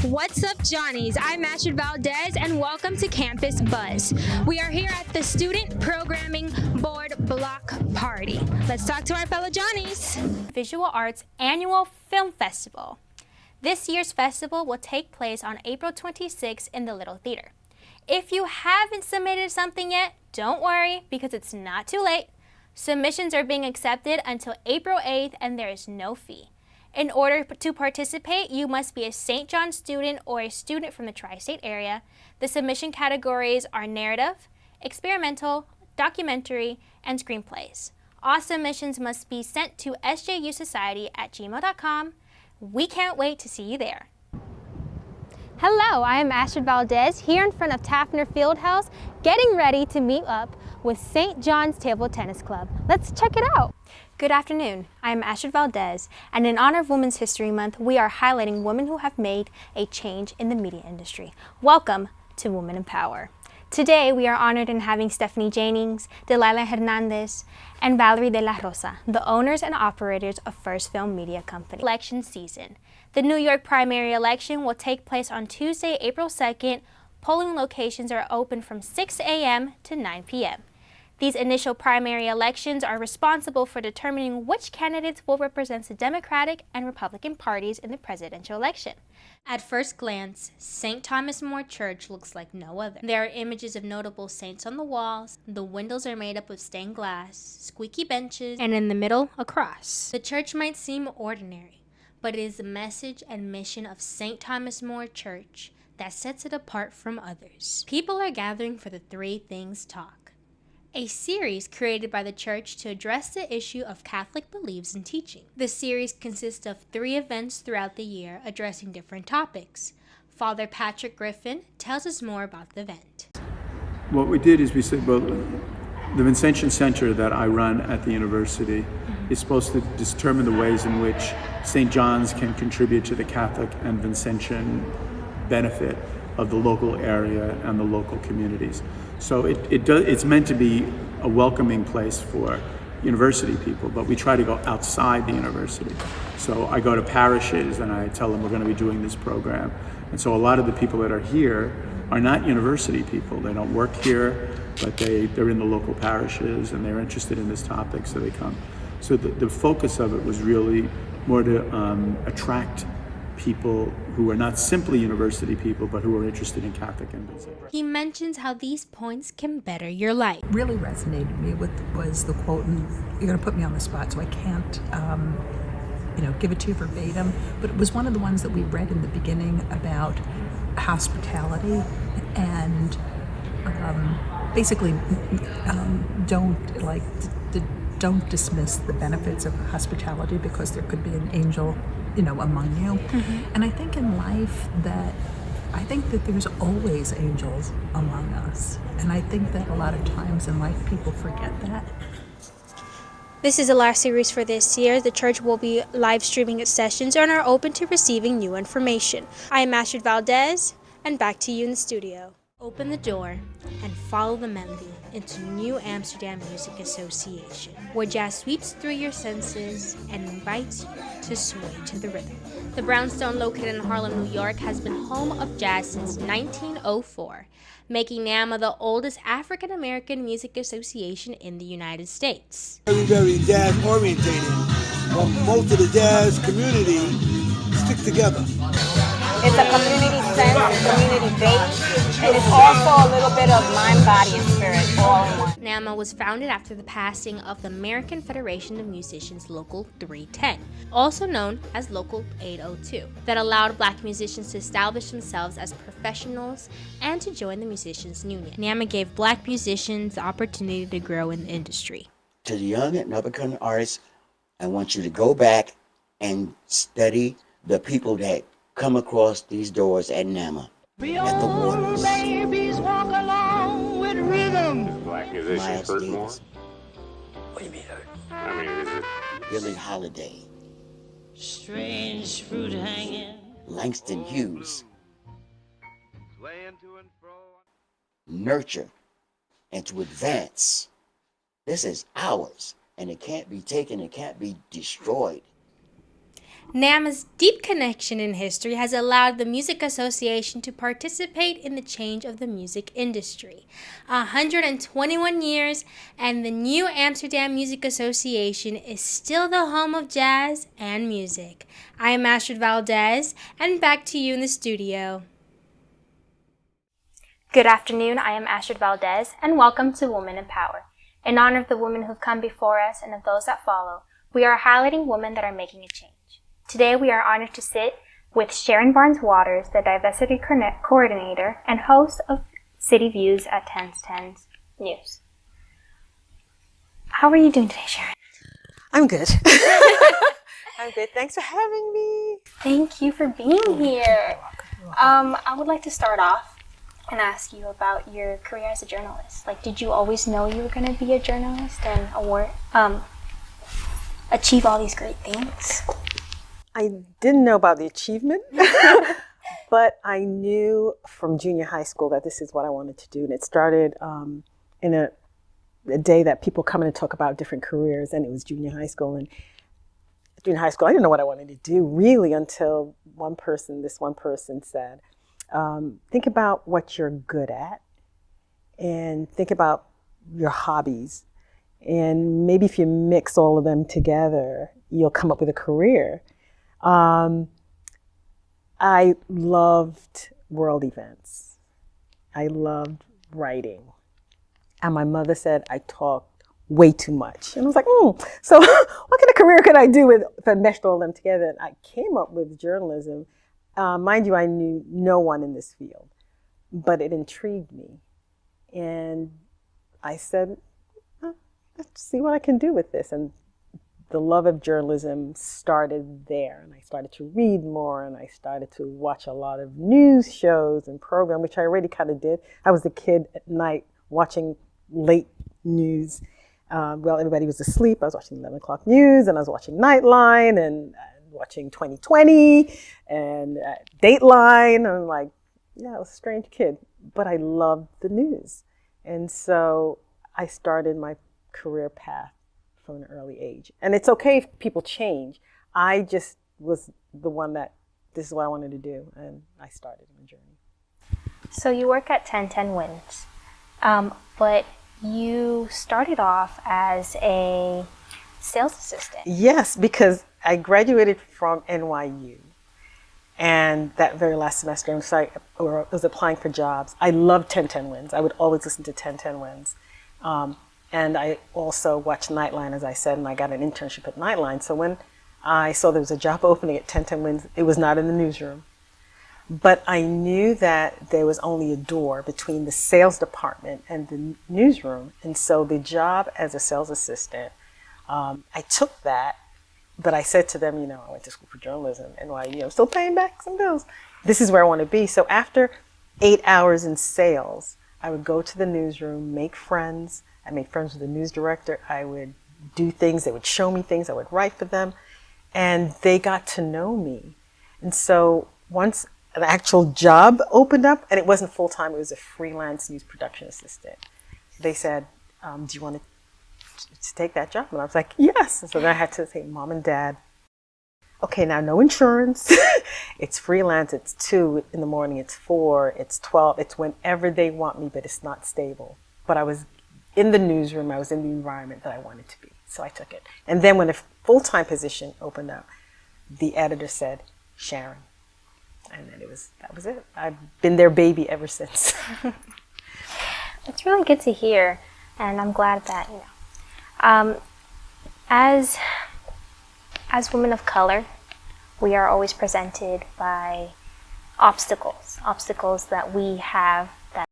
What's up, Johnnies? I'm Astrid Valdez, and welcome to Campus Buzz. We are here at the Student Programming Board Block Party. Let's talk to our fellow Johnnies. Visual Arts Annual Film Festival. This year's festival will take place on April 26th in the Little Theater. If you haven't submitted something yet, don't worry because it's not too late. Submissions are being accepted until April 8th and there is no fee. In order to participate, you must be a St. John student or a student from the tri-state area. The submission categories are narrative, experimental, documentary, and screenplays. All submissions must be sent to sjusociety@gmail.com. We can't wait to see you there. Hello, I am Astrid Valdez here in front of Taffner Fieldhouse, getting ready to meet up with St. John's Table Tennis Club. Let's check it out. Good afternoon, I am Astrid Valdez, and in honor of Women's History Month, we are highlighting women who have made a change in the media industry. Welcome to Women in Power. Today, we are honored in having Stephanie Jennings, Delilah Hernandez, and Valerie de la Rosa, the owners and operators of First Film Media Company. Election season. The New York primary election will take place on Tuesday, April 2nd. Polling locations are open from 6 a.m. to 9 p.m. These initial primary elections are responsible for determining which candidates will represent the Democratic and Republican parties in the presidential election. At first glance, St. Thomas More Church looks like no other. There are images of notable saints on the walls, the windows are made up of stained glass, squeaky benches, and in the middle, a cross. The church might seem ordinary, but it is the message and mission of St. Thomas More Church that sets it apart from others. People are gathering for the Three Things Talk, a series created by the church to address the issue of Catholic beliefs and teaching. The series consists of 3 events throughout the year addressing different topics. Father Patrick Griffin tells us more about the event. What we did is we said, well, the Vincentian Center that I run at the university is supposed to determine the ways in which St. John's can contribute to the Catholic and Vincentian benefit of the local area and the local communities. So it's meant to be a welcoming place for university people, but we try to go outside the university. So I go to parishes and I tell them we're going to be doing this program. And so a lot of the people that are here are not university people. They don't work here, but they're in the local parishes and they're interested in this topic, so they come. So the focus of it was really more to attract people who are not simply university people, but who are interested in Catholic and Vincentian. He mentions how these points can better your life. Really resonated me was the quote, and you're going to put me on the spot, so I can't, give it to you verbatim. But it was one of the ones that we read in the beginning about hospitality and basically don't dismiss the benefits of hospitality because there could be an angel among you. And I think in life that there's always angels among us. And I think that a lot of times in life people forget that. This is the last series for this year. The church will be live streaming its sessions and are open to receiving new information. I am Astrid Valdez, and back to you in the studio. Open the door and follow the melody into New Amsterdam Music Association, where jazz sweeps through your senses and invites you to sway to the rhythm. The Brownstone, located in Harlem, New York, has been home of jazz since 1904, making NAMA the oldest African-American music association in the United States. Very jazz orientated, but most of the jazz community stick together. It's a community sense, it's community based, and it's also a little bit of mind, body, and spirit all in one. NAMA was founded after the passing of the American Federation of Musicians Local 310, also known as Local 802, that allowed Black musicians to establish themselves as professionals and to join the Musicians Union. NAMA gave Black musicians the opportunity to grow in the industry. To the young and up-and-coming artists, I want you to go back and study the people that come across these doors at NAMA, at the Waters. Babies walk along with rhythm. Black musicians hurt more? What do you mean hurt? I mean, is it? Billie Holiday, Strange fruit hanging. Langston Hughes, Swaying to and fro. nurture, and to advance. This is ours, and it can't be taken, it can't be destroyed. NAMA's deep connection in history has allowed the Music Association to participate in the change of the music industry. 121 years, and the New Amsterdam Music Association is still the home of jazz and music. I am Astrid Valdez, and back to you in the studio. Good afternoon, I am Astrid Valdez, and welcome to Women in Power. In honor of the women who've come before us and of those that follow, we are highlighting women that are making a change. Today, we are honored to sit with Sharon Barnes-Waters, the Diversity Coordinator and host of City Views at 1010's News. How are you doing today, Sharon? I'm good. I'm good. Thanks for having me. Thank you for being here. I would like to start off and ask you about your career as a journalist. Like, did you always know you were going to be a journalist and achieve all these great things? I didn't know about the achievement, but I knew from junior high school that this is what I wanted to do. And it started in a day that people come in and talk about different careers, and it was junior high school. And junior high school, I didn't know what I wanted to do really until this one person said, think about what you're good at and think about your hobbies. And maybe if you mix all of them together, you'll come up with a career. I loved world events. I loved writing. And my mother said I talked way too much. And I was like, so what kind of career could I do if I meshed all of them together? And I came up with journalism. Mind you, I knew no one in this field, but it intrigued me. And I said, let's see what I can do with this. And the love of journalism started there. And I started to read more, and I started to watch a lot of news shows and programs, which I already kind of did. I was a kid at night watching late news. Well, everybody was asleep. I was watching 11 o'clock news, and I was watching Nightline and watching 2020 and Dateline. I'm like, yeah, I was a strange kid, but I loved the news. And so I started my career path from an early age. And it's okay if people change. I just was the one that this is what I wanted to do, and I started my journey. So you work at 1010 Wins, but you started off as a sales assistant. Yes, because I graduated from NYU, and that very last semester, I was applying for jobs. I loved 1010 Wins. I would always listen to 1010 Wins. And I also watched Nightline, as I said, and I got an internship at Nightline. So when I saw there was a job opening at 1010 Wins, it was not in the newsroom. But I knew that there was only a door between the sales department and the newsroom. And so the job as a sales assistant, I took that, but I said to them, I went to school for journalism, NYU, I'm still paying back some bills. This is where I want to be. So after 8 hours in sales, I would go to the newsroom, make friends. I made friends with the news director. I would do things. They would show me things. I would write for them. And they got to know me. And so once an actual job opened up, and it wasn't full-time, it was a freelance news production assistant. They said, do you want to take that job? And I was like, yes. And so then I had to say, Mom and Dad, okay, now no insurance. It's freelance. It's 2 in the morning. It's 4. It's 12. It's whenever they want me, but it's not stable. But I was in the newsroom. I was in the environment that I wanted to be. So I took it. And then when a full-time position opened up, the editor said, Sharon. And then that was it. I've been their baby ever since. It's really good to hear. And I'm glad that, as women of color, we are always presented by obstacles that we have